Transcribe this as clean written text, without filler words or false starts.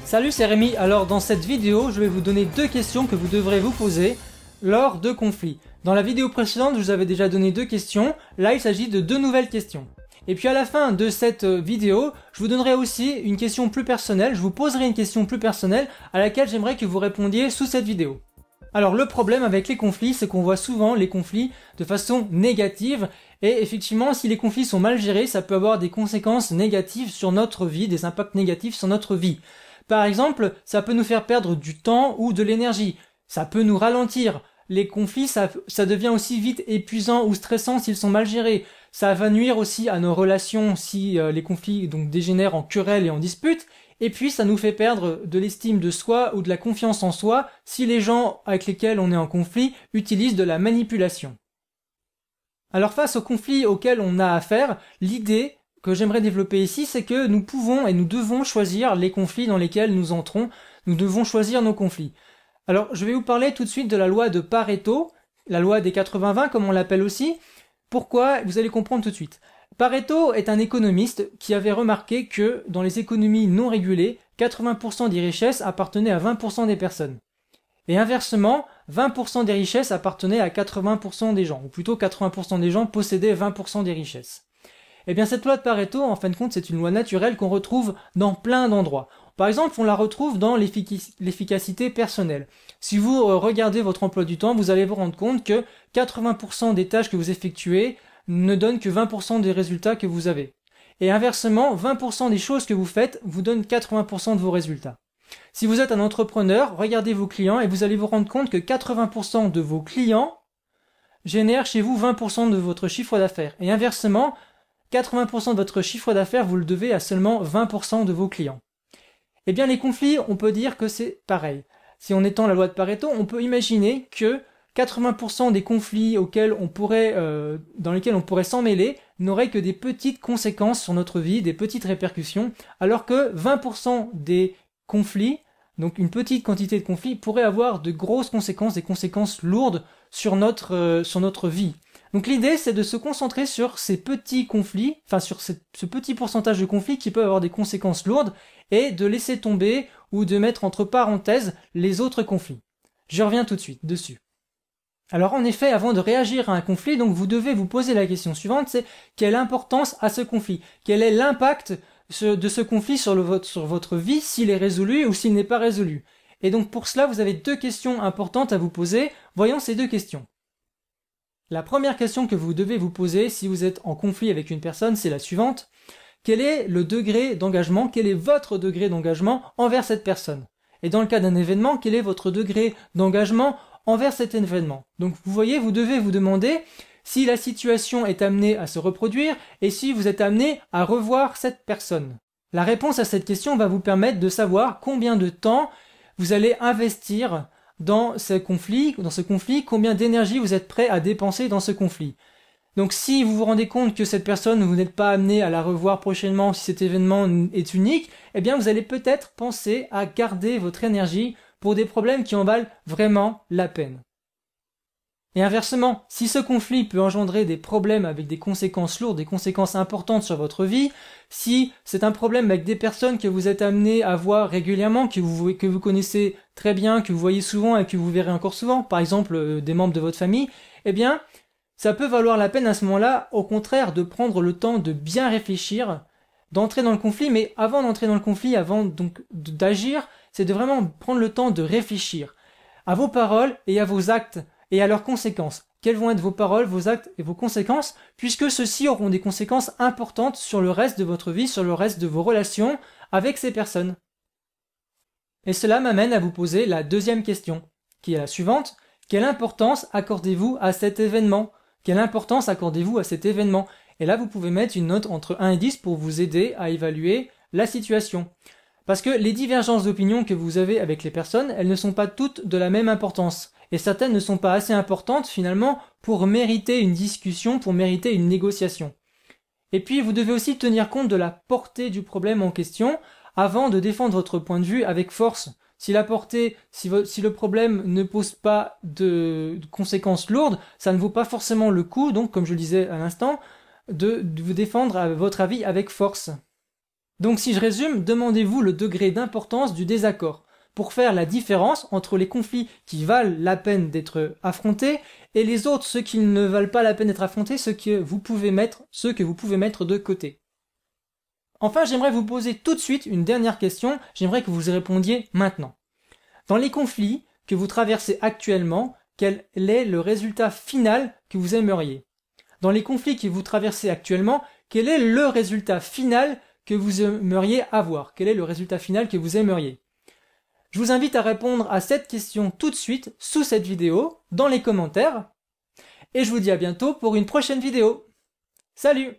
Salut, c'est Rémi. Alors dans cette vidéo, je vais vous donner deux questions que vous devrez vous poser lors de conflits. Dans la vidéo précédente, je vous avais déjà donné deux questions. Là, il s'agit de deux nouvelles questions. Et puis à la fin de cette vidéo, je vous donnerai aussi une question plus personnelle. Je vous poserai une question plus personnelle à laquelle j'aimerais que vous répondiez sous cette vidéo. Alors le problème avec les conflits, c'est qu'on voit souvent les conflits de façon négative. Et effectivement, si les conflits sont mal gérés, ça peut avoir des conséquences négatives sur notre vie, des impacts négatifs sur notre vie. Par exemple, ça peut nous faire perdre du temps ou de l'énergie. Ça peut nous ralentir. Les conflits, ça devient aussi vite épuisant ou stressant s'ils sont mal gérés. Ça va nuire aussi à nos relations si les conflits donc dégénèrent en querelles et en disputes. Et puis, ça nous fait perdre de l'estime de soi ou de la confiance en soi si les gens avec lesquels on est en conflit utilisent de la manipulation. Alors face aux conflits auxquels on a affaire, l'idée que j'aimerais développer ici, c'est que nous pouvons et nous devons choisir les conflits dans lesquels nous entrons. Nous devons choisir nos conflits. Alors, je vais vous parler tout de suite de la loi de Pareto, la loi des 80-20 comme on l'appelle aussi. Pourquoi? Vous allez comprendre tout de suite. Pareto est un économiste qui avait remarqué que dans les économies non régulées, 80% des richesses appartenaient à 20% des personnes. Et inversement, 20% des richesses appartenaient à 80% des gens, ou plutôt 80% des gens possédaient 20% des richesses. Eh bien cette loi de Pareto, en fin de compte, c'est une loi naturelle qu'on retrouve dans plein d'endroits. Par exemple, on la retrouve dans l'efficacité personnelle. Si vous regardez votre emploi du temps, vous allez vous rendre compte que 80% des tâches que vous effectuez ne donnent que 20% des résultats que vous avez. Et inversement, 20% des choses que vous faites vous donnent 80% de vos résultats. Si vous êtes un entrepreneur, regardez vos clients et vous allez vous rendre compte que 80% de vos clients génèrent chez vous 20% de votre chiffre d'affaires. Et inversement, 80% de votre chiffre d'affaires, vous le devez à seulement 20% de vos clients. Eh bien, les conflits, on peut dire que c'est pareil. Si on étend la loi de Pareto, on peut imaginer que 80% des conflits dans lesquels on pourrait s'en mêler n'auraient que des petites conséquences sur notre vie, des petites répercussions, alors que 20% des conflits, donc une petite quantité de conflits, pourraient avoir de grosses conséquences, des conséquences lourdes sur notre vie. Donc l'idée, c'est de se concentrer sur ces petits conflits, enfin sur ce petit pourcentage de conflits qui peuvent avoir des conséquences lourdes, et de laisser tomber ou de mettre entre parenthèses les autres conflits. Je reviens tout de suite dessus. Alors en effet, avant de réagir à un conflit, donc vous devez vous poser la question suivante, c'est quelle importance a ce conflit? Quel est l'impact de ce conflit sur votre vie s'il est résolu ou s'il n'est pas résolu? Et donc pour cela, vous avez deux questions importantes à vous poser. Voyons ces deux questions. La première question que vous devez vous poser si vous êtes en conflit avec une personne, c'est la suivante. Quel est le degré d'engagement, quel est votre degré d'engagement envers cette personne? Et dans le cas d'un événement, quel est votre degré d'engagement envers cet événement? Donc vous voyez, vous devez vous demander si la situation est amenée à se reproduire et si vous êtes amené à revoir cette personne. La réponse à cette question va vous permettre de savoir combien de temps vous allez investir dans ce conflit, combien d'énergie vous êtes prêt à dépenser dans ce conflit. Donc si vous vous rendez compte que cette personne, vous n'êtes pas amené à la revoir prochainement si cet événement est unique, eh bien vous allez peut-être penser à garder votre énergie pour des problèmes qui en valent vraiment la peine. Et inversement, si ce conflit peut engendrer des problèmes avec des conséquences lourdes, des conséquences importantes sur votre vie, si c'est un problème avec des personnes que vous êtes amené à voir régulièrement, que vous connaissez très bien, que vous voyez souvent et que vous verrez encore souvent, par exemple des membres de votre famille, eh bien, ça peut valoir la peine à ce moment-là, au contraire, de prendre le temps de bien réfléchir, d'entrer dans le conflit, mais avant d'entrer dans le conflit, avant donc d'agir, c'est de vraiment prendre le temps de réfléchir à vos paroles et à vos actes, et à leurs conséquences. Quelles vont être vos paroles, vos actes et vos conséquences, puisque ceux-ci auront des conséquences importantes sur le reste de votre vie, sur le reste de vos relations avec ces personnes. Et cela m'amène à vous poser la deuxième question, qui est la suivante. Quelle importance accordez-vous à cet événement? Quelle importance accordez-vous à cet événement? Et là, vous pouvez mettre une note entre 1 et 10 pour vous aider à évaluer la situation. Parce que les divergences d'opinion que vous avez avec les personnes, elles ne sont pas toutes de la même importance. Et certaines ne sont pas assez importantes finalement pour mériter une discussion, pour mériter une négociation. Et puis vous devez aussi tenir compte de la portée du problème en question avant de défendre votre point de vue avec force. Si le problème ne pose pas de conséquences lourdes, ça ne vaut pas forcément le coup, donc comme je le disais à l'instant, de vous défendre à votre avis avec force. Donc si je résume, demandez-vous le degré d'importance du désaccord pour faire la différence entre les conflits qui valent la peine d'être affrontés et les autres, ceux qui ne valent pas la peine d'être affrontés, ceux que vous pouvez mettre de côté. Enfin, j'aimerais vous poser tout de suite une dernière question, j'aimerais que vous y répondiez maintenant. Dans les conflits que vous traversez actuellement, quel est le résultat final que vous aimeriez? Dans les conflits que vous traversez actuellement, quel est le résultat final que vous aimeriez avoir? Quel est le résultat final que vous aimeriez? Je vous invite à répondre à cette question tout de suite sous cette vidéo, dans les commentaires. Et je vous dis à bientôt pour une prochaine vidéo. Salut!